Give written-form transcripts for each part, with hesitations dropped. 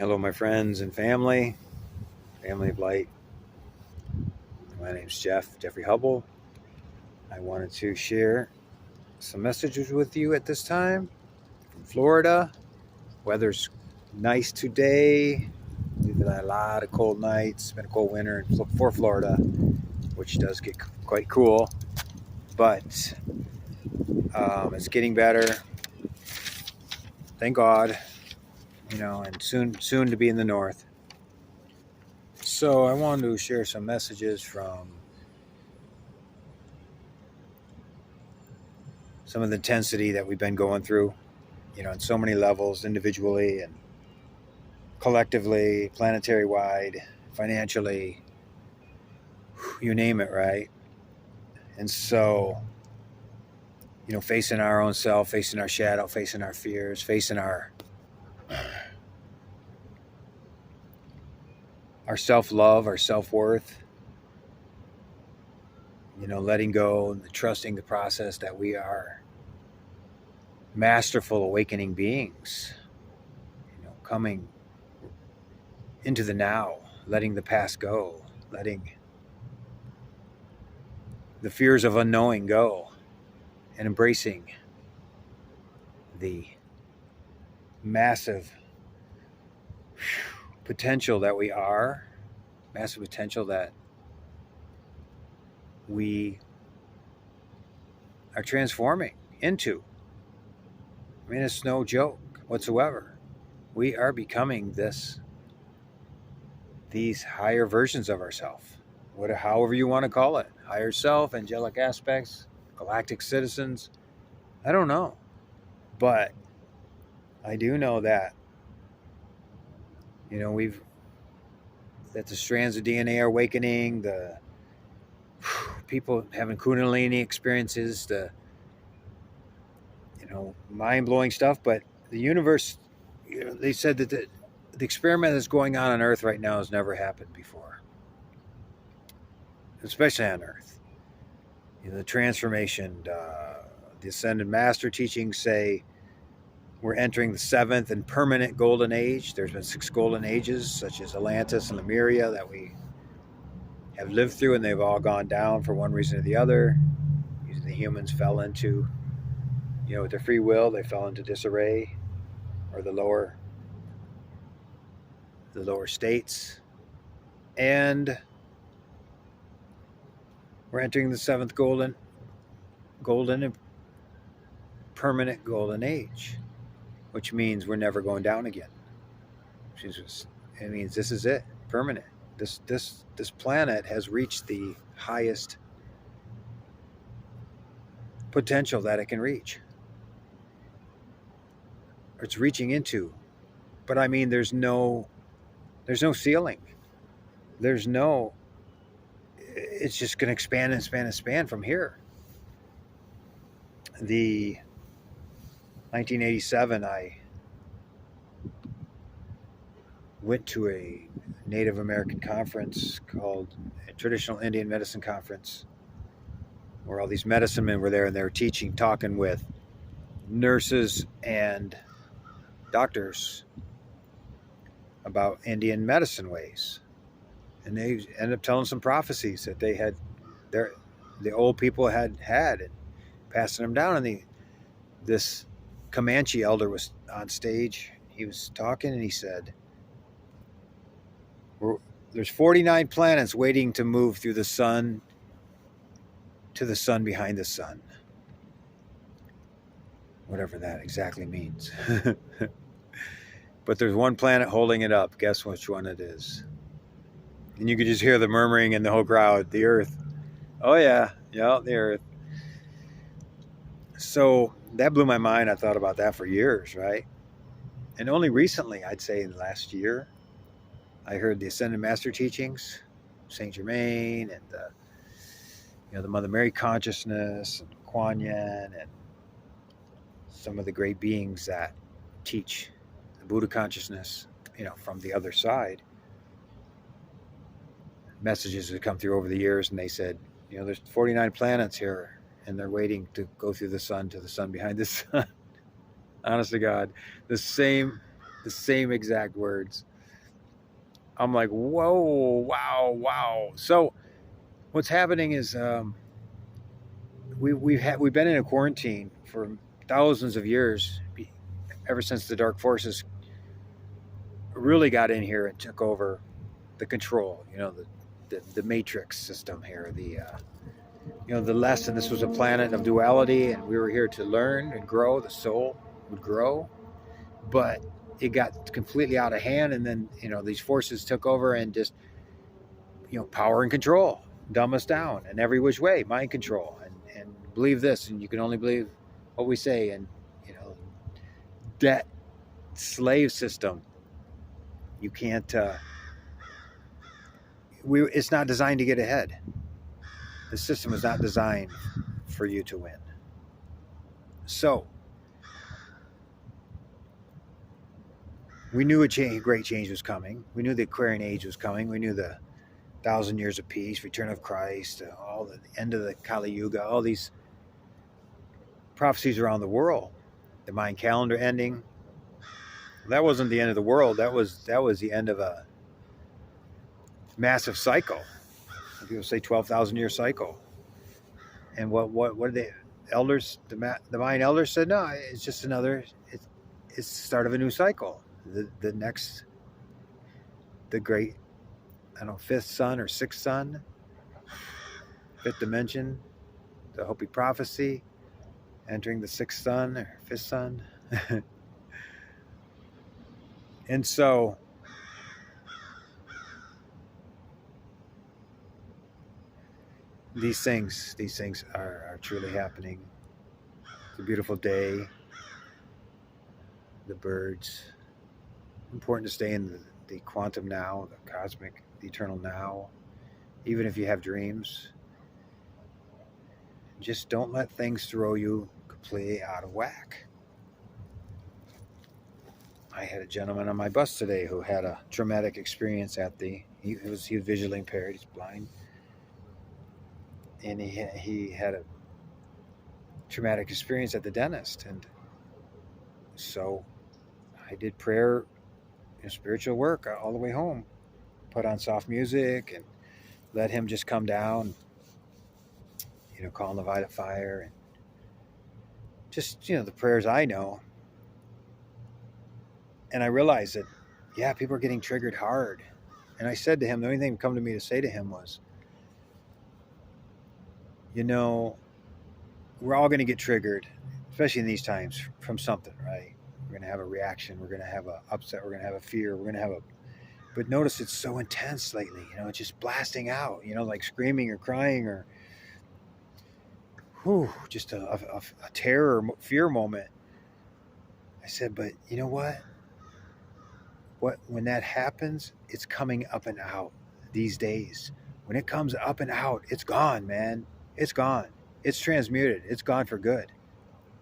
Hello, my friends and family of light. My name's Jeffrey Hubble. I wanted to share some messages with you at this time from Florida. Weather's nice today. We've had a lot of cold nights. It's been a cold winter for Florida, which does get quite cool, but it's getting better. Thank God, and soon to be in the north. So I wanted to share some messages from some of the intensity that we've been going through, on so many levels, individually and collectively, planetary wide, financially, you name it, right? And so, facing our own self, facing our shadow, facing our fears, facing our self-love, our self-worth, letting go and trusting the process that we are masterful awakening beings, coming into the now, letting the past go, letting the fears of unknowing go, and embracing the massive potential that we are, massive potential that we are transforming into. I mean, it's no joke whatsoever. We are becoming these higher versions of ourselves, however you want to call it, higher self, angelic aspects, galactic citizens. I don't know, but I do know that that the strands of DNA are awakening, the people having Kundalini experiences, the mind-blowing stuff. But the universe, they said that the experiment that's going on Earth right now has never happened before, especially on Earth. The transformation, the Ascended Master teachings say we're entering the 7th and permanent golden age. There's been 6 golden ages, such as Atlantis and Lemuria, that we have lived through, and they've all gone down for one reason or the other. The humans fell into, with their free will, they fell into disarray, or the lower states. And we're entering the 7th golden and permanent golden age, which means we're never going down again. It means this is it, permanent. This planet has reached the highest potential that it can reach. Or it's reaching into. But I mean, there's no ceiling. It's just going to expand and expand and expand from here. The 1987, I went to a Native American conference called a Traditional Indian Medicine Conference, where all these medicine men were there, and they were talking with nurses and doctors about Indian medicine ways. And they ended up telling some prophecies that they had, the old people had and passing them down. And this Comanche elder was on stage. He was talking, and he said, there's 49 planets waiting to move through the sun to the sun behind the sun. Whatever that exactly means. But there's one planet holding it up. Guess which one it is? And you could just hear the murmuring in the whole crowd. The Earth. Oh yeah, the Earth. So that blew my mind. I thought about that for years, right? And only recently, I'd say in the last year, I heard the Ascended Master teachings, Saint Germain, and the Mother Mary consciousness, and Kuan Yin, and some of the great beings that teach the Buddha consciousness, from the other side. Messages have come through over the years, and they said, there's 49 planets here, and they're waiting to go through the sun to the sun behind the sun. Honest to God, the same exact words. I'm like, whoa, wow, wow. So what's happening is we've been in a quarantine for thousands of years, ever since the dark forces really got in here and took over the control. The matrix system here. The lesson. This was a planet of duality, and we were here to learn and grow. The soul would grow, but it got completely out of hand, and then these forces took over and just power and control, dumb us down in every which way, mind control, and believe this, and you can only believe what we say, and debt slave system. You can't. It's not designed to get ahead. The system is not designed for you to win. So we knew great change was coming. We knew the Aquarian Age was coming. We knew the 1,000 years of peace, return of Christ, all the end of the Kali Yuga, all these prophecies around the world. The Mayan calendar ending. That wasn't the end of the world. That was the end of a massive cycle. People say 12,000 year cycle. And what did the elders, the Mayan elders said? No, it's just it's the start of a new cycle. The next, the great, I don't know, fifth sun or sixth sun, fifth dimension, the Hopi prophecy, entering the sixth sun or fifth sun. And so these things are truly happening. It's a beautiful day. The birds. Important to stay in the quantum now, the cosmic, the eternal now. Even if you have dreams, just don't let things throw you completely out of whack. I had a gentleman on my bus today who had a traumatic experience he was visually impaired, he's blind. And he had a traumatic experience at the dentist. And so I did prayer and spiritual work all the way home. Put on soft music and let him just come down, call the violet fire, and just, the prayers I know. And I realized that, yeah, people are getting triggered hard. And I said to him, the only thing that come to me to say to him was, we're all going to get triggered, especially in these times, from something, right? We're going to have a reaction. We're going to have a upset. We're going to have a fear. We're going to have but notice it's so intense lately. It's just blasting out, like screaming or crying or just a terror, fear moment. I said, but you know what? When that happens, it's coming up and out these days. When it comes up and out, it's gone, man. It's gone. It's transmuted. It's gone for good.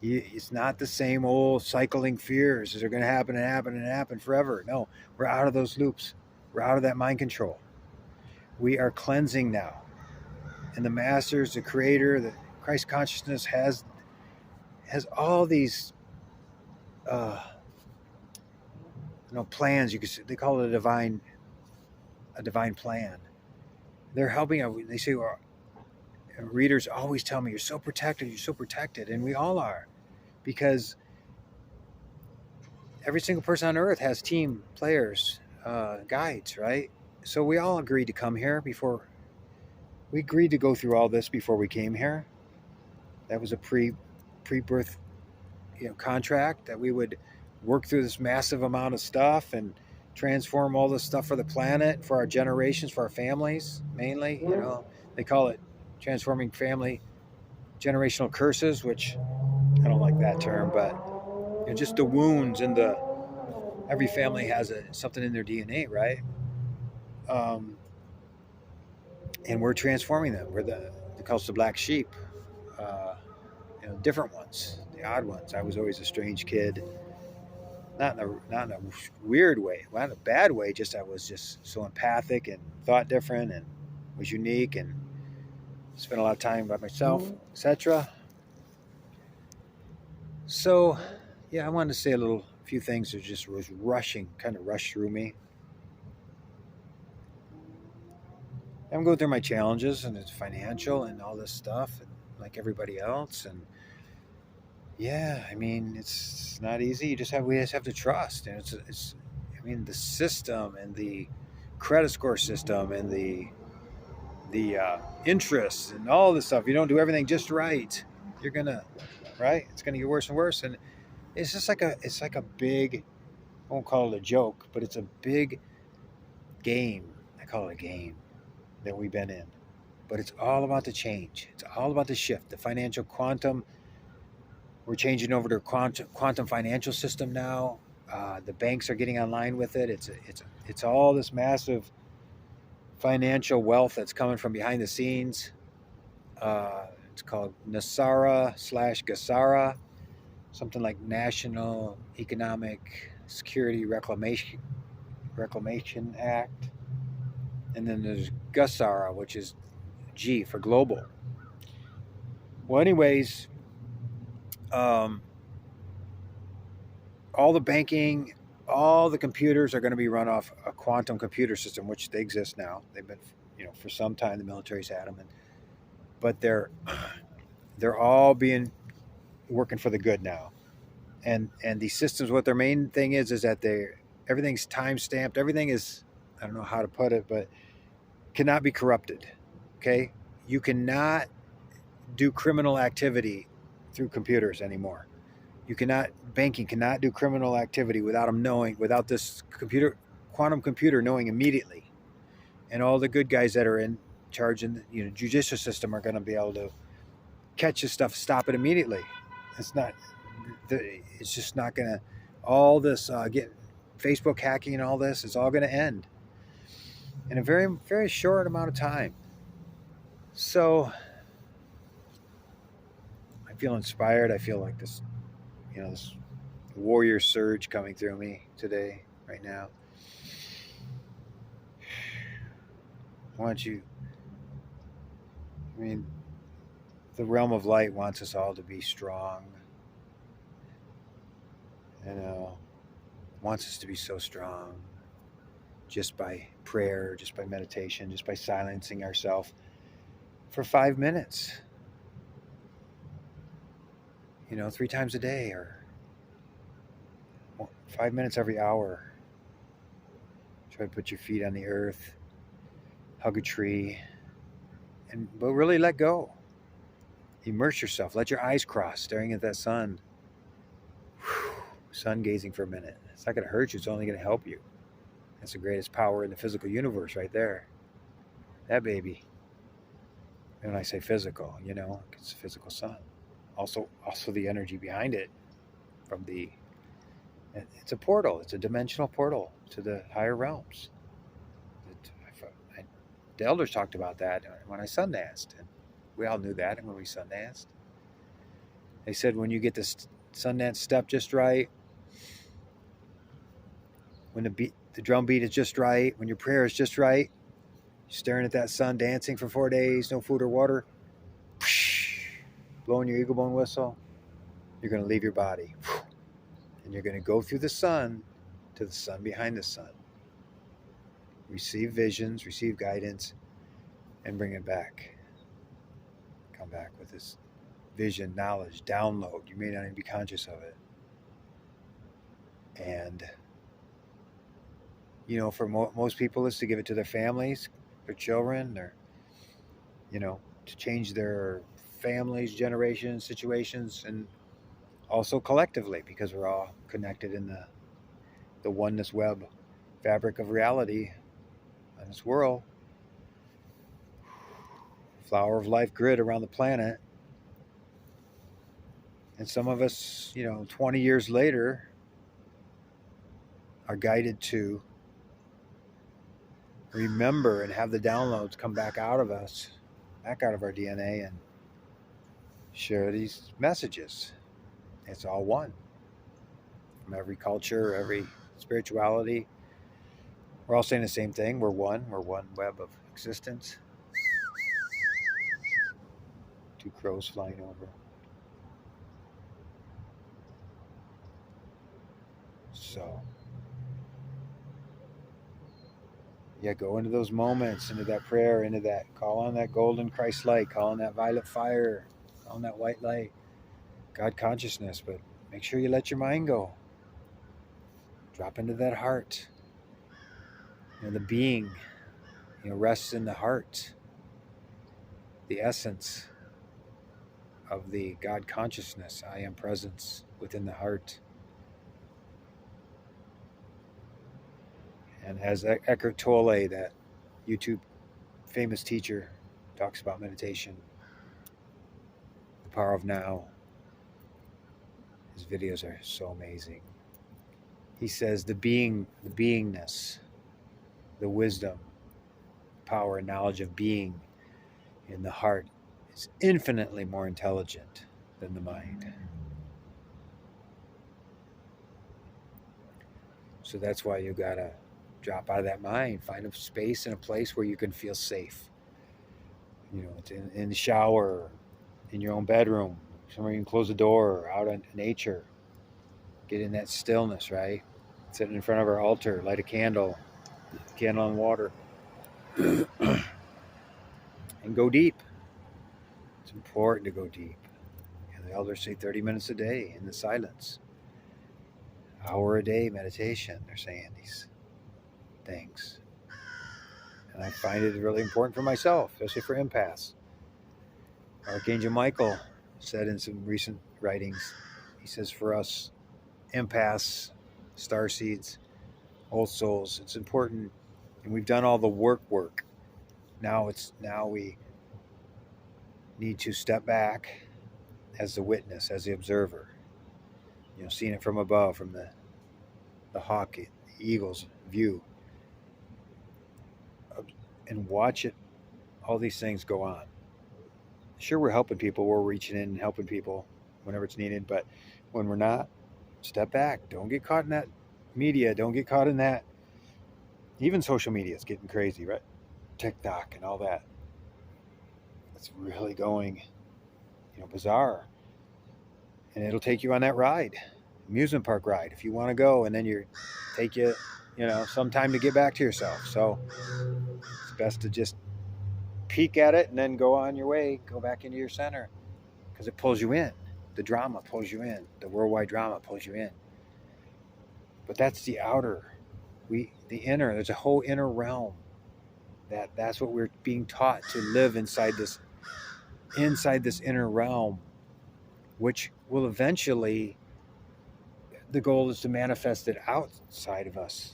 It's not the same old cycling fears that are going to happen and happen and happen forever. No, we're out of those loops. We're out of that mind control. We are cleansing now. And the masters, the creator, the Christ consciousness has all these plans. You could say, they call it a divine plan. They're helping. They say, well, readers always tell me, you're so protected, and we all are, because every single person on earth has team players, guides, right? So we all agreed to come here we agreed to go through all this before we came here. That was a pre-birth contract, that we would work through this massive amount of stuff and transform all this stuff for the planet, for our generations, for our families, mainly. They call it transforming family generational curses, which I don't like that term, but just the wounds and every family has something in their DNA, right? And we're transforming them. They call us the black sheep, different ones, the odd ones. I was always a strange kid, not in a weird way, not in a bad way. Just I was just so empathic and thought different and was unique and spent a lot of time by myself, etc. So, yeah, I wanted to say a few things that just was rushed through me. I'm going through my challenges, and it's financial and all this stuff, and like everybody else. And yeah, I mean, it's not easy. We just have to trust, and it's. I mean, the system and the credit score system and the interest and all this stuff. You don't do everything just right, you're gonna right. It's gonna get worse and worse, and it's like a big. I won't call it a joke, but it's a big game. I call it a game that we've been in. But it's all about the change. It's all about the shift. The financial quantum. We're changing over to a quantum financial system now. The banks are getting online with it. It's all this massive financial wealth that's coming from behind the scenes. It's called NESARA/GESARA, something like National Economic Security Reclamation Act. And then there's GESARA, which is G for global. Well, anyways, um, all the banking, all the computers are going to be run off a quantum computer system, which they exist now. They've been, for some time the military's had them, but they're all being working for the good now. And these systems, what their main thing is that everything's time stamped. Everything is, I don't know how to put it, but cannot be corrupted. Okay, you cannot do criminal activity through computers anymore. You cannot banking cannot do criminal activity without them knowing, without this quantum computer knowing immediately. And all the good guys that are in charge in the judicial system are going to be able to catch this stuff, stop it immediately. It's just not going to. All this get Facebook hacking and all this is all going to end in a very very short amount of time. So I feel inspired. I feel like this warrior surge coming through me today, right now. Why don't you? I mean, the realm of light wants us all to be strong. Wants us to be so strong just by prayer, just by meditation, just by silencing ourselves for 5 minutes. 3 times a day, or 5 minutes every hour. Try to put your feet on the earth, hug a tree, but really let go. Immerse yourself. Let your eyes cross, staring at that sun. Sun gazing for a minute. It's not going to hurt you. It's only going to help you. That's the greatest power in the physical universe, right there. That baby. And when I say physical, it's a physical sun. Also the energy behind it, it's a portal. It's a dimensional portal to the higher realms. The elders talked about that when I sundanced, and we all knew that when we sundanced. They said when you get this Sundance step just right, when the drum beat is just right, when your prayer is just right, you're staring at that sun, dancing for 4 days, no food or water, blowing your eagle bone whistle, you're going to leave your body. And you're going to go through the sun to the sun behind the sun. Receive visions, receive guidance, and bring it back. Come back with this vision, knowledge, download. You may not even be conscious of it. And, for most people, is to give it to their families, their children, to change their families, generations, situations, and also collectively, because we're all connected in the oneness web fabric of reality on this world. Flower of life grid around the planet. And some of us, 20 years later, are guided to remember and have the downloads come back out of us, back out of our DNA, and share these messages. It's all one. From every culture, every spirituality. We're all saying the same thing. We're one. We're one web of existence. 2 crows flying over. So, Yeah, go into those moments, into that prayer, into that, call on that golden Christ light, call on that violet fire, call on that white light, God consciousness. But make sure you let your mind go. Drop into that heart. The being, rests in the heart, the essence of the God consciousness. I am presence within the heart. And as Eckhart Tolle, that YouTube famous teacher, talks about meditation, the power of now. His videos are so amazing. He says the beingness, the wisdom, power, and knowledge of being in the heart is infinitely more intelligent than the mind. So that's why you gotta drop out of that mind, find a space and a place where you can feel safe. It's in the shower, in your own bedroom, somewhere you can close the door, out in nature. Get in that stillness, right? Sitting in front of our altar, light a candle on water, and go deep. It's important to go deep. And the elders say 30 minutes a day in the silence. Hour a day meditation, they're saying these things. And I find it really important for myself, especially for empaths. Archangel Michael said in some recent writings, he says for us empaths, starseeds, old souls, it's important, and we've done all the work. Now we need to step back as the witness, as the observer. Seeing it from above, from the hawk, the eagle's view, and watch it, all these things go on. Sure, we're helping people, we're reaching in and helping people whenever it's needed, but when we're not, step back. Don't get caught in that media. Don't get caught in that. Even social media is getting crazy, right? TikTok and all that. It's really going, bizarre. And it'll take you on that ride, amusement park ride, if you want to go, and then take you, some time to get back to yourself. So it's best to just peek at it and then go on your way, go back into your center, because it pulls you in. The drama pulls you in. The worldwide drama pulls you in. But that's the outer. The inner. There's a whole inner realm. That's what we're being taught to live inside this inner realm, which will eventually. The goal is to manifest it outside of us.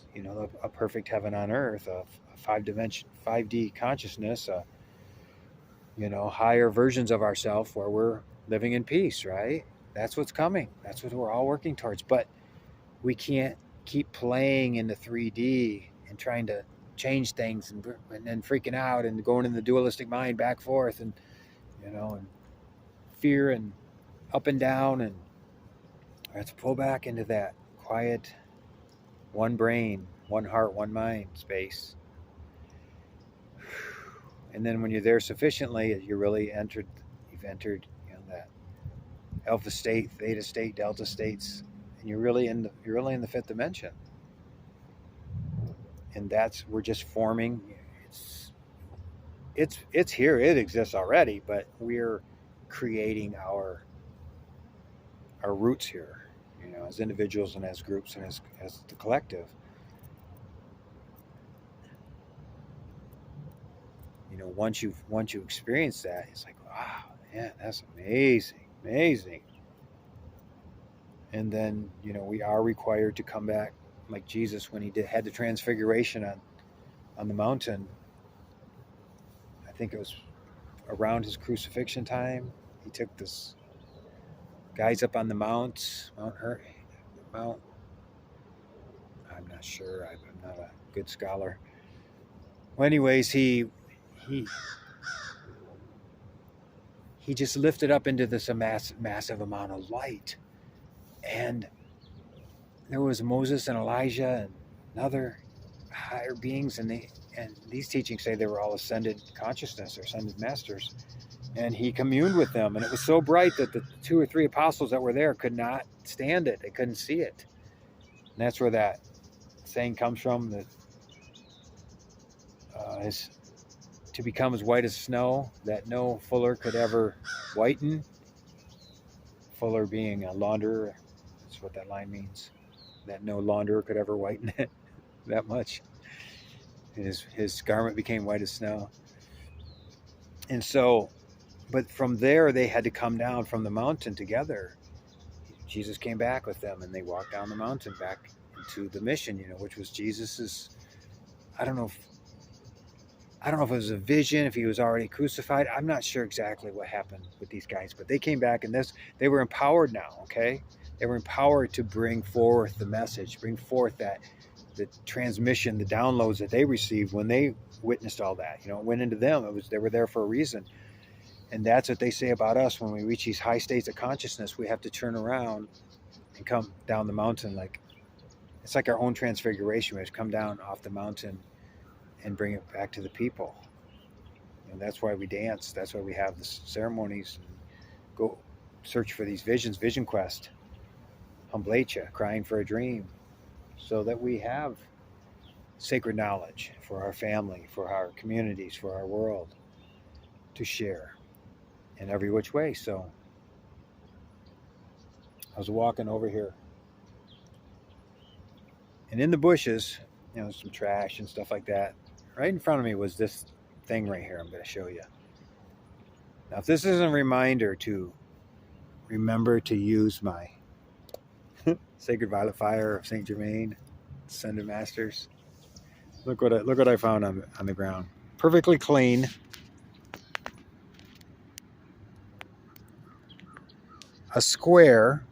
A perfect heaven on earth, a 5D consciousness. Higher versions of ourselves where we're living in peace, right? That's what's coming. That's what we're all working towards. But we can't keep playing in the 3D and trying to change things and then freaking out and going in the dualistic mind back and forth and fear and up and down, and let's pull back into that quiet, one brain, one heart, one mind space. And then when you're there sufficiently, you've entered that alpha state, theta state, delta states, and you're really in the fifth dimension. And we're just forming. It's here. It exists already, but we're creating our roots here, as individuals and as groups and as the collective. Once you experience that, it's like, wow, man, that's amazing. And then, we are required to come back, like Jesus when he had the transfiguration on the mountain. I think it was around his crucifixion time. He took this guys up on the Mount. I'm not sure. I'm not a good scholar. Well, anyways, he just lifted up into this massive amount of light, and there was Moses and Elijah and other higher beings, and these teachings say they were all ascended consciousness or ascended masters, and he communed with them, and it was so bright that the 2 or 3 apostles that were there could not stand it. They couldn't see it. And that's where that saying comes from, that to become as white as snow, that no fuller could ever whiten. Fuller being a launderer, that's what that line means. That no launderer could ever whiten it that much. His garment became white as snow. And so, but from there they had to come down from the mountain together. Jesus came back with them, and they walked down the mountain back into the mission, which was Jesus's. I don't know if it was a vision, if he was already crucified. I'm not sure exactly what happened with these guys, but they came back, and they were empowered now. Okay, they were empowered to bring forth the message, bring forth the transmission, the downloads that they received when they witnessed all that. It went into them. They were there for a reason. And that's what they say about us. When we reach these high states of consciousness, we have to turn around and come down the mountain. It's like our own transfiguration. We have to come down off the mountain and bring it back to the people. And that's why we dance. That's why we have the ceremonies. And go search for these visions, vision quest, Humblecha, crying for a dream, so that we have sacred knowledge for our family, for our communities, for our world to share in every which way. So I was walking over here, and in the bushes, some trash and stuff like that. Right in front of me was this thing right here. I'm going to show you. Now, if this isn't a reminder to remember to use my Sacred Violet Fire of Saint Germain, Ascended Masters. Look what I found on the ground. Perfectly clean. A square